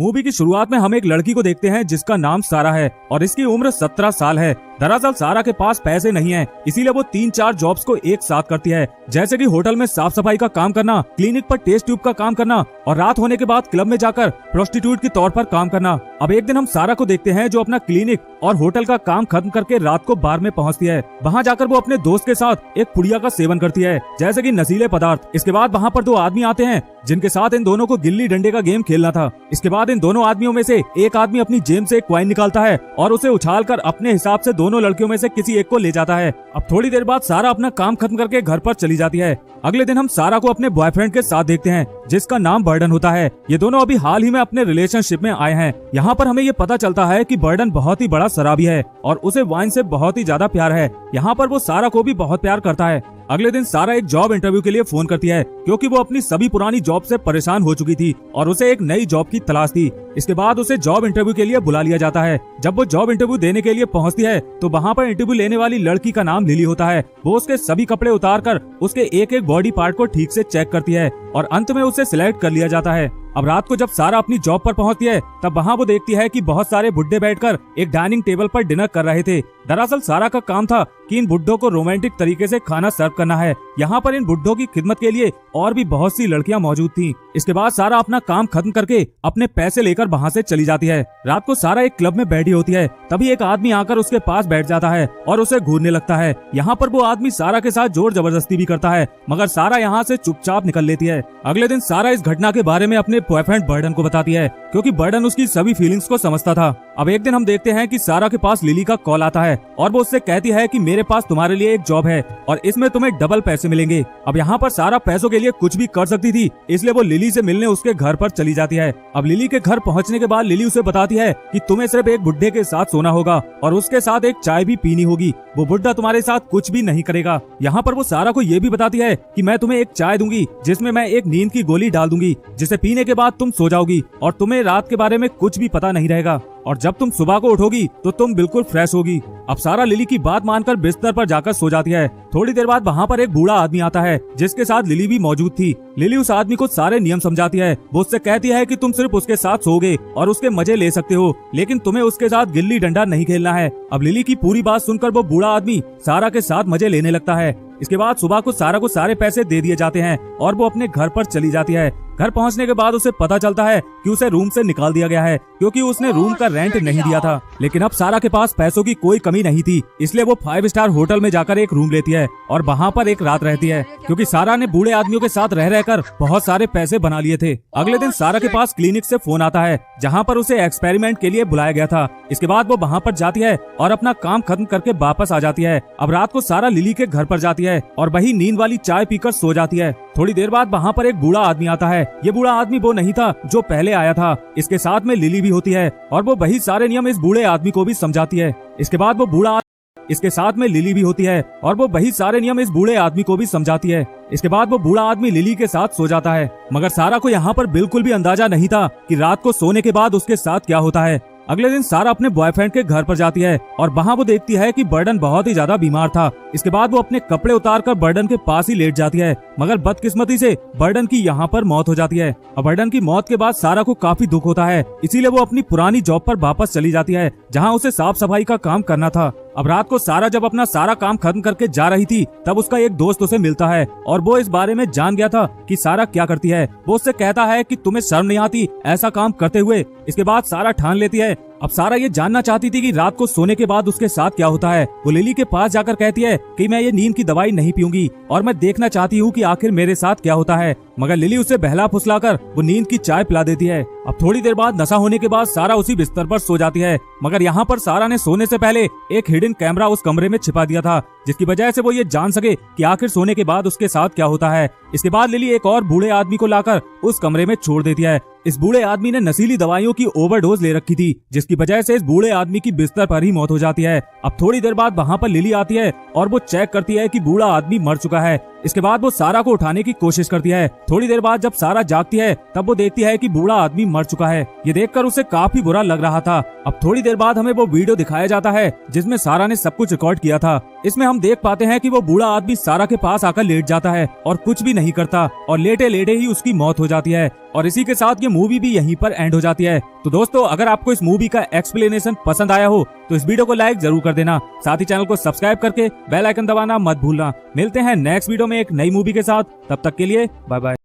Movie की शुरुआत में हम एक लड़की को देखते हैं जिसका नाम सारा है और इसकी उम्र 17 साल है। दरअसल सारा के पास पैसे नहीं हैं, इसीलिए वो 3-4 जॉब्स को एक साथ करती है, जैसे कि होटल में साफ सफाई का काम करना, क्लिनिक पर टेस्ट ट्यूब का काम करना और रात होने के बाद क्लब में जाकर प्रोस्टिट्यूट के तौर पर काम करना। अब एक दिन हम सारा को देखते हैं जो अपना क्लिनिक और होटल का काम खत्म करके रात को बार में पहुंचती है। वहां जाकर वो अपने दोस्त के साथ एक पुड़िया का सेवन करती है, जैसे कि नशीले पदार्थ। इसके बाद वहां पर 2 आदमी आते हैं जिनके साथ इन दोनों को गिल्ली डंडे का गेम खेलना था। इसके बाद इन दोनों आदमियों में से एक आदमी अपनी जेब से एक कॉइन निकालता है और उसे उछालकर अपने हिसाब से दोनों लड़कियों में से किसी एक को ले जाता है। अब थोड़ी देर बाद सारा अपना काम खत्म करके घर पर चली जाती है। अगले दिन हम सारा को अपने बॉयफ्रेंड के साथ देखते हैं जिसका नाम बर्डन होता है। ये दोनों अभी हाल ही में अपने रिलेशनशिप में आए हैं। यहाँ पर हमें ये पता चलता है कि बर्डन बहुत ही बड़ा शराबी है और उसे वाइन से बहुत ही ज्यादा प्यार है। यहाँ पर वो सारा को भी बहुत प्यार करता है। अगले दिन सारा एक जॉब इंटरव्यू के लिए फोन करती है क्योंकि वो अपनी सभी पुरानी जॉब से परेशान हो चुकी थी और उसे एक नई जॉब की तलाश थी। इसके बाद उसे जॉब इंटरव्यू के लिए बुला लिया जाता है। जब वो जॉब इंटरव्यू देने के लिए पहुंचती है तो वहाँ पर इंटरव्यू लेने वाली लड़की का नाम लिली होता है। वो उसके सभी कपड़े उतार कर उसके एक एक बॉडी पार्ट को ठीक से चेक करती है और अंत में उसे सिलेक्ट कर लिया जाता है। अब रात को जब सारा अपनी जॉब पर पहुंचती है तब वहाँ वो देखती है कि बहुत सारे बुड्ढे बैठकर एक डाइनिंग टेबल पर डिनर कर रहे थे। दरअसल सारा का काम था कि इन बुड्ढों को रोमांटिक तरीके से खाना सर्व करना है। यहाँ पर इन बुड्ढों की खिदमत के लिए और भी बहुत सी लड़कियां मौजूद थीं। इसके बाद सारा अपना काम खत्म करके अपने पैसे लेकर वहाँ से चली जाती है। रात को सारा एक क्लब में बैठी होती है, तभी एक आदमी आकर उसके पास बैठ जाता है और उसे घूरने लगता है। यहाँ पर वो आदमी सारा के साथ जोर जबरदस्ती भी करता है, मगर सारा यहाँ से चुपचाप निकल लेती है। अगले दिन सारा इस घटना के बारे में अपने बॉयफ्रेंड बर्डन को बताती है क्योंकि बर्डन उसकी सभी फीलिंग्स को समझता था। अब एक दिन हम देखते हैं कि सारा के पास लिली का कॉल आता है और वो उससे कहती है कि मेरे पास तुम्हारे लिए एक जॉब है और इसमें तुम्हें डबल पैसे मिलेंगे। अब यहाँ पर सारा पैसों के लिए कुछ भी कर सकती थी, इसलिए वो लिली से मिलने उसके घर पर चली जाती है। अब लिली के घर पहुँचने के बाद लिली उसे बताती है कि तुम्हें सिर्फ एक बुड्ढे के साथ सोना होगा और उसके साथ एक चाय भी पीनी होगी। वो बुड्ढा तुम्हारे साथ कुछ भी नहीं करेगा। यहाँ पर वो सारा को ये भी बताती है कि मैं तुम्हें एक चाय दूंगी जिसमें मैं एक नींद की गोली डाल दूंगी, जिसे पीने के बाद तुम सो जाओगी और तुम्हें रात के बारे में कुछ भी पता नहीं रहेगा और जब तुम सुबह को उठोगी तो तुम बिल्कुल फ्रेश होगी। अब सारा लिली की बात मानकर बिस्तर पर जाकर सो जाती है। थोड़ी देर बाद वहाँ पर एक बूढ़ा आदमी आता है जिसके साथ लिली भी मौजूद थी। लिली उस आदमी को सारे नियम समझाती है। वो उससे कहती है कि तुम सिर्फ उसके साथ सोओगे और उसके मजे ले सकते हो, लेकिन तुम्हें उसके साथ गिल्ली डंडा नहीं खेलना है। अब लिली की पूरी बात सुनकर वो बूढ़ा आदमी सारा के साथ मजे लेने लगता है। इसके बाद सुबह को सारा को सारे पैसे दे दिए जाते हैं और वो अपने घर पर चली जाती है। घर पहुंचने के बाद उसे पता चलता है कि उसे रूम से निकाल दिया गया है क्योंकि उसने रूम का रेंट नहीं दिया था। लेकिन अब सारा के पास पैसों की कोई कमी नहीं थी, इसलिए वो 5 स्टार होटल में जाकर एक रूम लेती है और वहाँ पर एक रात रहती है क्योंकि सारा ने बूढ़े आदमियों के साथ रह रहकर बहुत सारे पैसे बना लिए थे। अगले दिन सारा के पास क्लिनिक से फोन आता है जहाँ पर उसे एक्सपेरिमेंट के लिए बुलाया गया था। इसके बाद वो वहाँ पर जाती है और अपना काम खत्म करके वापस आ जाती है। अब रात को सारा लिली के घर पर जाती है और वही नींद वाली चाय पीकर सो जाती है। थोड़ी देर बाद वहाँ पर एक बूढ़ा आदमी आता है। ये बूढ़ा आदमी वो नहीं था जो पहले आया था। इसके साथ में लिली भी होती है और वो वही सारे नियम इस बूढ़े आदमी को भी समझाती है। इसके बाद वो बूढ़ा इसके साथ में लिली भी होती है और वो वही सारे नियम इस बूढ़े आदमी को भी समझाती है। इसके बाद वो बूढ़ा आदमी लिली के साथ सो जाता है, मगर सारा को यहाँ पर बिल्कुल भी अंदाजा नहीं था कि रात को सोने के बाद उसके साथ क्या होता है। अगले दिन सारा अपने बॉयफ्रेंड के घर पर जाती है और वहाँ वो देखती है कि बर्डन बहुत ही ज्यादा बीमार था। इसके बाद वो अपने कपड़े उतारकर बर्डन के पास ही लेट जाती है, मगर बदकिस्मती से बर्डन की यहाँ पर मौत हो जाती है। और बर्डन की मौत के बाद सारा को काफी दुख होता है, इसीलिए वो अपनी पुरानी जॉब पर वापस चली जाती है जहाँ उसे साफ सफाई का काम करना था। अब रात को सारा जब अपना सारा काम खत्म करके जा रही थी तब उसका एक दोस्त उसे मिलता है और वो इस बारे में जान गया था कि सारा क्या करती है। वो उससे कहता है कि तुम्हें शर्म नहीं आती ऐसा काम करते हुए। इसके बाद सारा ठान लेती है। अब सारा ये जानना चाहती थी कि रात को सोने के बाद उसके साथ क्या होता है। वो लिली के पास जाकर कहती है कि मैं ये नींद की दवाई नहीं पीऊंगी और मैं देखना चाहती हूँ कि आखिर मेरे साथ क्या होता है, मगर लिली उसे बहला फुसलाकर वो नींद की चाय पिला देती है। अब थोड़ी देर बाद नशा होने के बाद सारा उसी बिस्तर पर सो जाती है, मगर यहाँ पर सारा ने सोने से पहले एक हिडन कैमरा उस कमरे में छिपा दिया था जिसकी वजह से वो ये जान सके कि आखिर सोने के बाद उसके साथ क्या होता है। इसके बाद लिली एक और बूढ़े आदमी को लाकर उस कमरे में छोड़ देती है। इस बूढ़े आदमी ने नशीली दवाइयों की ओवरडोज ले रखी थी जिसकी वजह से इस बूढ़े आदमी की बिस्तर पर ही मौत हो जाती है। अब थोड़ी देर बाद वहाँ पर लिली आती है और वो चेक करती है कि बूढ़ा आदमी मर चुका है। इसके बाद वो सारा को उठाने की कोशिश करती है। थोड़ी देर बाद जब सारा जागती है तब वो देखती है कि बूढ़ा आदमी मर चुका है। ये देखकर उसे काफी बुरा लग रहा था। अब थोड़ी देर बाद हमें वो वीडियो दिखाया जाता है जिसमें सारा ने सब कुछ रिकॉर्ड किया था। इसमें हम देख पाते हैं कि वो बूढ़ा आदमी सारा के पास आकर लेट जाता है और कुछ भी नहीं करता और लेटे लेटे ही उसकी मौत हो जाती है। और इसी के साथ ये मूवी भी यहीं पर एंड हो जाती है। तो दोस्तों, अगर आपको इस मूवी का एक्सप्लेनेशन पसंद आया हो तो इस वीडियो को लाइक जरूर कर देना। साथ ही चैनल को सब्सक्राइब करके बेल आइकन दबाना मत भूलना। मिलते हैं नेक्स्ट वीडियो में एक नई मूवी के साथ। तब तक के लिए बाय बाय।